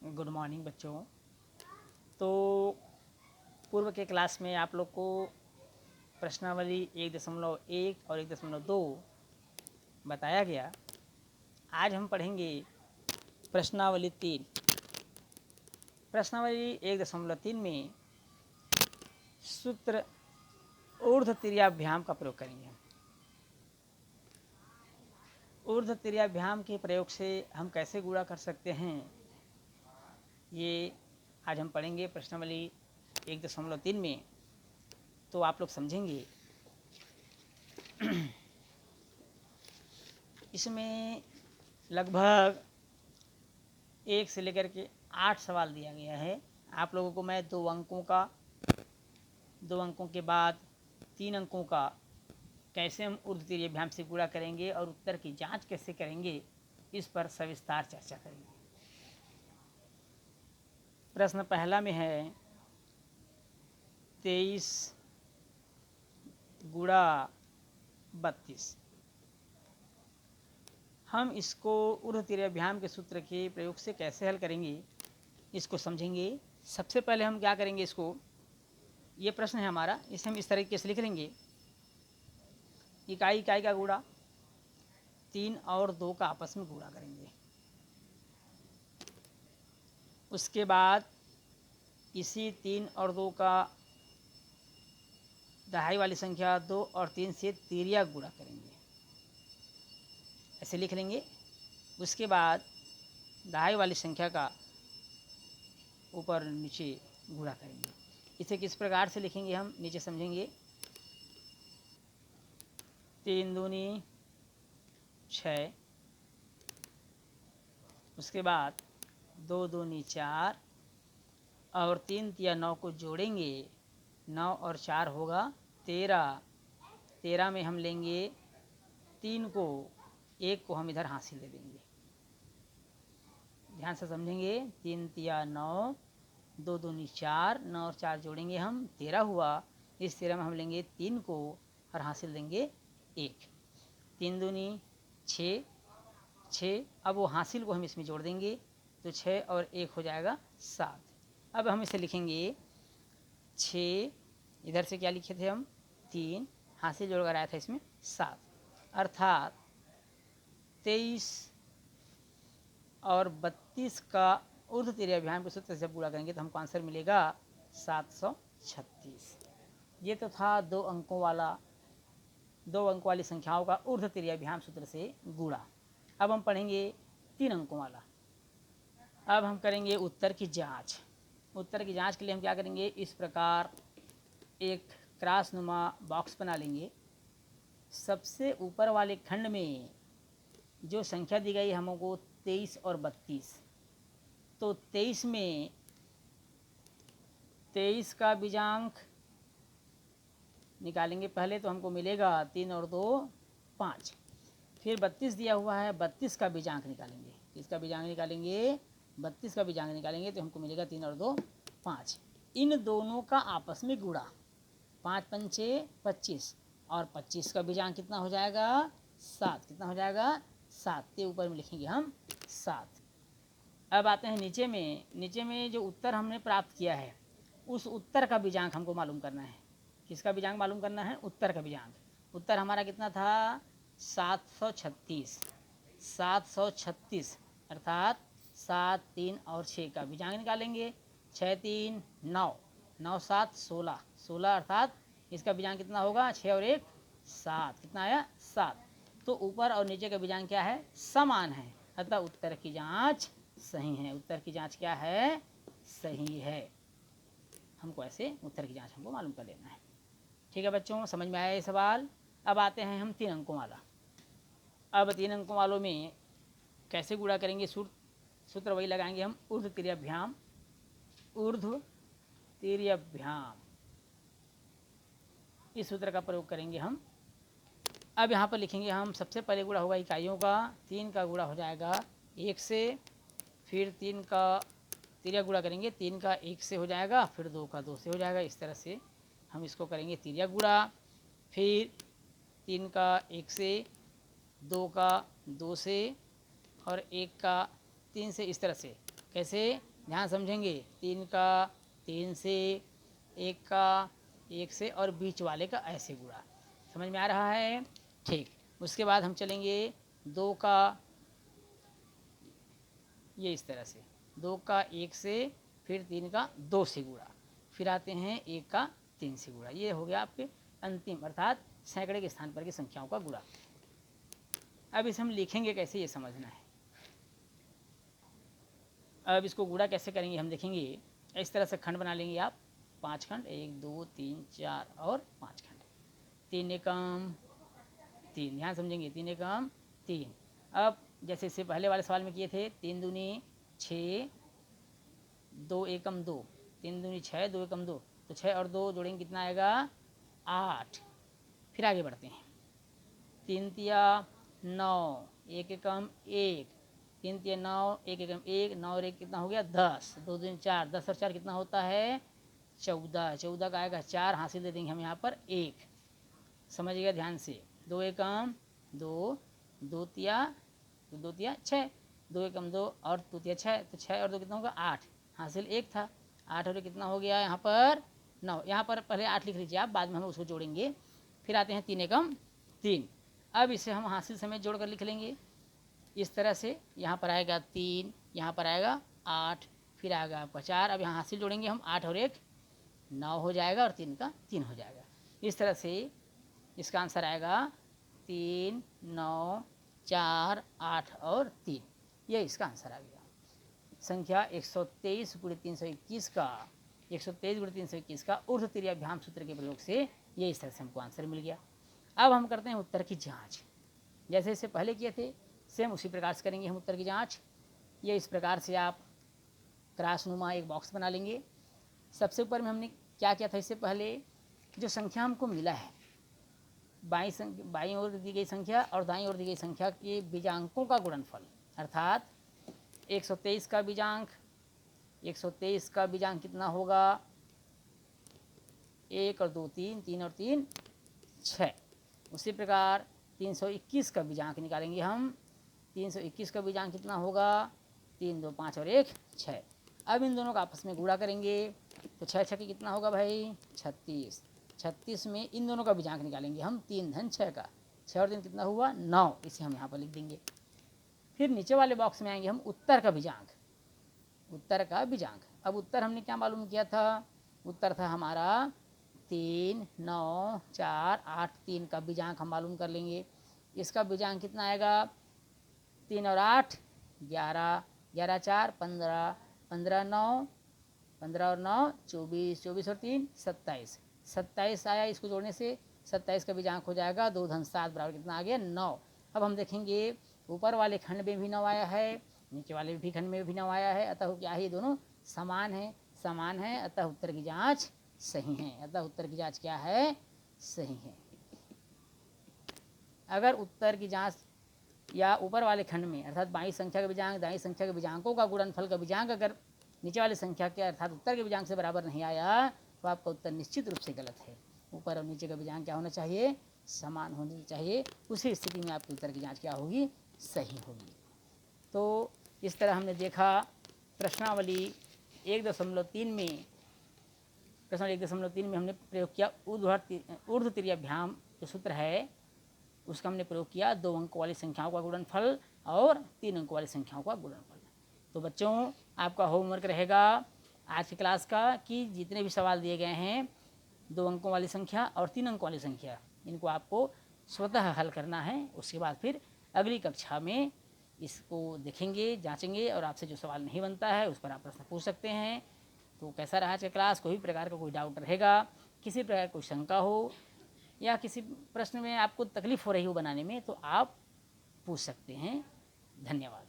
Good morning बच्चों। तो पूर्व के क्लास में आप लोग को प्रश्नावली 1.1 और 1.2 बताया गया। आज हम पढ़ेंगे प्रश्नावली 3। प्रश्नावली 1.3 में सूत्र ऊर्ध्व तिर्याभ्याम का प्रयोग करेंगे। ऊर्ध्व तिर्याभ्याम के प्रयोग से हम कैसे गुणा कर सकते हैं, ये आज हम पढ़ेंगे प्रश्नावली 1.3 में। तो आप लोग समझेंगे। इसमें लगभग 1 से लेकर के 8 सवाल दिया गया है। आप लोगों को मैं 2 अंकों के बाद 3 अंकों का कैसे हम ऊर्ध्व तिर्याभ्याम से गुणा करेंगे और उत्तर की जांच कैसे करेंगे, इस पर सविस्तार चर्चा करेंगे। प्रश्न पहला में है 23 गुणा 32। हम इसको ऊर्ध्व तिर्याभ्याम के सूत्र के प्रयोग से कैसे हल करेंगे, इसको समझेंगे। सबसे पहले हम क्या करेंगे, इसको ये प्रश्न है हमारा, इसे हम इस तरीके से लिख लेंगे। इकाई इकाई का गुणा, 3 और 2 का आपस में गुणा करेंगे। उसके बाद इसी 3 और 2 का दहाई वाली संख्या 2 और 3 से तिर्यक गुणा करेंगे, ऐसे लिख लेंगे। उसके बाद दहाई वाली संख्या का ऊपर नीचे गुणा करेंगे। इसे किस प्रकार से लिखेंगे हम नीचे समझेंगे। 3 दूनी 6, उसके बाद 2 दूनी 4 और 3 या 9 को जोड़ेंगे, 9 और 4 होगा 13। 13 में हम लेंगे 3 को, 1 को हम इधर हासिल दे देंगे। ध्यान से समझेंगे। 3 या 9, 2 दूनी 4, 9 और 4 जोड़ेंगे हम 13 हुआ। इस 13 में हम लेंगे 3 को और हासिल देंगे 1। 3 दूनी 6, 6। अब वो हासिल को हम इसमें जोड़ देंगे तो 6 और 1 हो जाएगा 7। अब हम इसे लिखेंगे 6, इधर से क्या लिखे थे हम 3, हासिल जोड़कर आया था इसमें 7, अर्थात 23 और 32 का ऊर्ध्व तिर्याभ्याम के सूत्र से जब गुणा करेंगे तो हमको आंसर मिलेगा 736। ये तो था 2 अंकों वाली संख्याओं का ऊर्ध्व तिर्याभ्याम सूत्र से गुणा। अब हम पढ़ेंगे 3 अंकों वाला। अब हम करेंगे उत्तर की जांच। उत्तर की जांच के लिए हम क्या करेंगे, इस प्रकार एक क्रॉसनुमा बॉक्स बना लेंगे। सबसे ऊपर वाले खंड में जो संख्या दी गई हमको 23 और 32, तो 23 में 23 का बीजांक निकालेंगे पहले, तो हमको मिलेगा 3 और 2 5। फिर 32 दिया हुआ है, 32 का बीजांक निकालेंगे। इसका बीजांक निकालेंगे, 32 का बीजांक निकालेंगे तो हमको मिलेगा 3 और 2 5। इन दोनों का आपस में गुणा, 5 पंचे 25 और 25 का बीजांक कितना हो जाएगा 7। कितना हो जाएगा 7 के ऊपर में लिखेंगे हम 7। अब आते हैं नीचे में जो उत्तर हमने प्राप्त किया है, उस उत्तर का बीजांक हमको मालूम करना है। किसका बीजांक मालूम करना है, उत्तर का बीजांक। उत्तर हमारा कितना था 736। 736 अर्थात 7, 3 और 6 का बीजांक निकालेंगे। 6 3 9, 9 7 16, 16 अर्थात इसका बीजांक कितना होगा 6 और 1 7। कितना आया 7। तो ऊपर और नीचे का बीजांक क्या है, समान है, अतः उत्तर की जांच सही है। उत्तर की जांच क्या है, सही है। हमको ऐसे उत्तर की जांच हमको मालूम कर लेना है। ठीक है बच्चों, समझ में आया ये सवाल। अब आते हैं हम 3 अंकों वाला। अब 3 अंकों वालों में कैसे गुणा करेंगे, सूत्र वही लगाएंगे हम, ऊर्ध्व तिर्याभ्याम। ऊर्ध्व तिर्याभ्याम, इस सूत्र का प्रयोग करेंगे हम। अब यहाँ पर लिखेंगे हम, सबसे पहले गुणा होगा इकाइयों का। 3 का गुणा हो जाएगा 1 से, फिर 3 का तिर्यक गुणा करेंगे, 3 का 1 से हो जाएगा, फिर 2 का 2 से हो जाएगा। इस तरह से हम इसको करेंगे तिर्यक गुणा। फिर 3 का 1 से, 2 का 2 से और 1 का 3 से, इस तरह से कैसे, ध्यान समझेंगे। 3 का 3 से, 1 का 1 से और बीच वाले का ऐसे गुणा। समझ में आ रहा है? ठीक। उसके बाद हम चलेंगे 2 का, ये इस तरह से 2 का 1 से, फिर 3 का 2 से गुणा, फिर आते हैं 1 का 3 से गुणा। ये हो गया आपके अंतिम अर्थात सैकड़े के स्थान पर की संख्याओं का गुणा। अब इसे हम लिखेंगे कैसे, ये समझना है। अब इसको गुणा कैसे करेंगे हम देखेंगे। इस तरह से खंड बना लेंगे आप, 5 खंड, 1 2 3 4 और 5 खंड। 3 एकम 3, ध्यान समझेंगे, 3 एकम 3। अब जैसे इससे पहले वाले सवाल में किए थे, 3 दूनी 6, 2 एकम 2, 3 दूनी 6, 2 एकम 2, तो 6 और 2 जोड़ेंगे कितना आएगा, 8। फिर आगे बढ़ते हैं, 3 तिया 9, 1 एकम 1, 3 तिया 9, 1 एकम 1, 9 और 1 कितना हो गया 10, 2 दूनी 4, 10 और 4 कितना होता है 14, 14 का आएगा 4, हासिल दे देंगे हम यहाँ पर 1। समझिएगा ध्यान से, 2 एकम 2, 2 तिया 6, 2 एकम 2 और 2 तिया 6, तो 6 और 2 कितना होगा 8, हासिल 1 था, 8 और 1 कितना हो गया यहाँ पर 9। यहाँ पर पहले 8 लिख लीजिए आप, बाद में हम उसको जोड़ेंगे। फिर आते हैं 3 एकम 3। अब इसे हम हासिल समेत जोड़ कर लिख लेंगे इस तरह से। यहाँ पर आएगा 3, यहाँ पर आएगा 8, फिर आएगा आपका 4। अब यहाँ हासिल जोड़ेंगे हम, 8 और 1 9 हो जाएगा और 3 का 3 हो जाएगा। इस तरह से इसका आंसर आएगा 3 9 4 8 और 3। ये इसका आंसर आ गया। संख्या 123 गुणित 321 का, 123 गुणित 321 का ऊर्ध्व तिर्याभ्याम सूत्र के प्रयोग से ये इस तरह से हमको आंसर मिल गया। अब हम करते हैं उत्तर की जांच। जैसे इससे पहले किए थे सेम उसी प्रकार से करेंगे हम उत्तर की जांच। ये इस प्रकार से आप त्रासनुमा एक बॉक्स बना लेंगे। सबसे ऊपर में हमने क्या किया था, इससे पहले जो संख्या हमको मिला है, बाईं ओर दी गई संख्या और दाईं ओर दी गई संख्या के बीजांकों का गुणनफल, अर्थात 123 का बीजांक, 123 का बीजांक कितना होगा 1 और 2 3, 3 और 3 6। उसी प्रकार 321 का बीजांक निकालेंगे हम, 321 का बीजांक कितना होगा 3 2 5 और 1 6। अब इन दोनों का आपस में गुणा करेंगे तो 6 6 कितना होगा भाई 36। 36 में इन दोनों का बीजांक निकालेंगे हम, 3 धन 6 का, 6 और 3 कितना हुआ 9, इसे हम यहाँ पर लिख देंगे। फिर नीचे वाले बॉक्स में आएंगे हम उत्तर का बीजांक, उत्तर का बीजांक। अब उत्तर हमने क्या मालूम किया था, उत्तर था हमारा 3 9 4 8, 3 का बीजांक हम मालूम कर लेंगे। इसका बीजांक कितना आएगा 3 और 8 11, 11 4 15, 15 9, 15 और 9 24, 24 और 3 27, 27 आया। इसको जोड़ने से 27 का बीजांक हो जाएगा 2 धन 7 बराबर कितना आ गया 9। अब हम देखेंगे ऊपर वाले खंड में भी 9 आया है, नीचे वाले भी खंड में भी 9 आया है, अतः क्या है ये दोनों समान है, समान है, अतः उत्तर की जांच सही है। अतः उत्तर की जांच क्या है, सही है। अगर उत्तर की जांच या ऊपर वाले खंड में अर्थात बाईं संख्या का बीजांक दाईं संख्या के बीजांकों का गुणनफल का बीजांक अगर नीचे वाले संख्या के अर्थात उत्तर के बीजांक से बराबर नहीं आया तो आपका उत्तर निश्चित रूप से गलत है। ऊपर और नीचे का बीजांक क्या होना चाहिए, समान होनी चाहिए। उसी स्थिति में आपके उत्तर की जांच क्या होगी, सही होगी। तो इस तरह हमने देखा प्रश्नावली 1.3 में, प्रश्नावली 1.3 में हमने प्रयोग किया ऊर्ध्व तिर्याभ्याम जो सूत्र है उसका हमने प्रयोग किया 2 अंक वाली संख्याओं का गुणनफल और 3 अंक वाली संख्याओं का गुणनफल। तो बच्चों आपका होमवर्क रहेगा आज की क्लास का कि जितने भी सवाल दिए गए हैं 2 अंकों वाली संख्या और 3 अंकों वाली संख्या, इनको आपको स्वतः हल करना है। उसके बाद फिर अगली कक्षा में इसको देखेंगे, जांचेंगे और आपसे जो सवाल नहीं बनता है उस पर आप प्रश्न पूछ सकते हैं। तो कैसा रहा आज का क्लास, कोई भी प्रकार का कोई डाउट रहेगा, किसी प्रकार कोई शंका हो या किसी प्रश्न में आपको तकलीफ हो रही हो बनाने में तो आप पूछ सकते हैं। धन्यवाद।